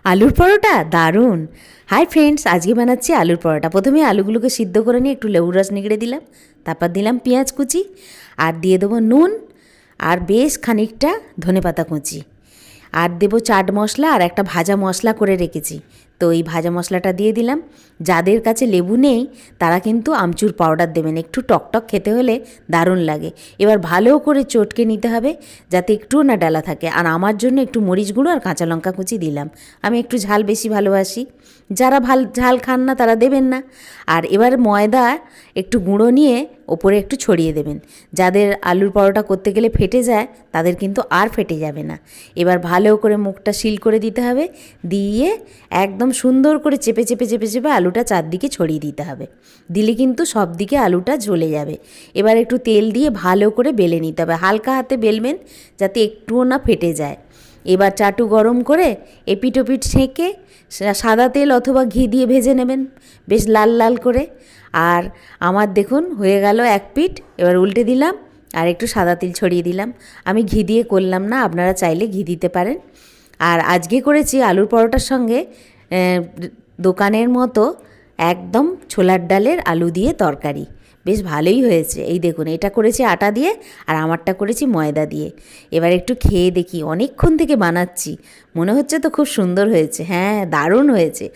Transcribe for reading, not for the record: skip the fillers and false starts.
আলুর পরোটা দারুণ। Hi friends, আজকে বানাচ্ছি আলুর পরোটা। প্রথমে আলুগুলোকে সিদ্ধ করে নিয়ে একটু লেবুর রস নিগড়ে দিলাম, তারপর দিলাম পেঁয়াজ কুচি, আর দিয়ে দেবো নুন, আর বেশ খানিকটা ধনেপাতা কুচি, আর দেবো চাট মশলা, আর একটা ভাজা মশলা করে রেখেছি। তো এই ভাজা মশলাটা দিয়ে দিলাম। যাদের কাছে লেবু নেই তারা কিন্তু আমচুর পাউডার দেবেন, একটু টকটক খেতে হলে দারুণ লাগে। এবার ভালো করে চটকে নিতে হবে যাতে একটুও না ডালা থাকে। আর আমার জন্য একটু মরিচ গুঁড়ো আর কাঁচা লঙ্কা কুচি দিলাম, আমি একটু ঝাল বেশি ভালোবাসি। যারা ঝাল খান না তারা দেবেন না। আর এবার ময়দা একটু গুঁড়ো নিয়ে ওপরে একটু ছড়িয়ে দেবেন। যাদের আলুর পরোটা করতে গেলে ফেটে যায় তাদের কিন্তু আর ফেটে যাবে না। এবার ভালো করে মুখটা সিল করে দিতে হবে, দিয়ে একদম সুন্দর করে চেপে চেপে চেপে চেপে আলুটা চারদিকে ছড়িয়ে দিতে হবে। দিলে কিন্তু সব দিকে আলুটা জ্বলে যাবে। এবার একটু তেল দিয়ে ভালো করে বেলে নিতে হবে, হালকা হাতে বেলবেন যাতে একটুও না ফেটে যায়। এবার চাটু গরম করে এপিট ওপিট সেঁকে সাদা তেল অথবা ঘি দিয়ে ভেজে নেবেন বেশ লাল লাল করে। আর আমার দেখুন হয়ে গেল এক পিঠ, এবার উল্টে দিলাম আর একটু সাদা তেল ছড়িয়ে দিলাম। আমি ঘি দিয়ে করলাম না, আপনারা চাইলে ঘি দিতে পারেন। আর আজকে করেছি আলুর পরোটার সঙ্গে দোকানের মতো একদম ছোলার ডালের আলু দিয়ে তরকারি, বেশ ভালোই হয়েছে। এই দেখুন, এটা করেছি আটা দিয়ে আর আমারটা করেছি ময়দা দিয়ে। এবার একটু খেয়ে দেখি, অনেকক্ষণ থেকে বানাচ্ছি, মনে হচ্ছে তো খুব সুন্দর হয়েছে। হ্যাঁ, দারুণ হয়েছে।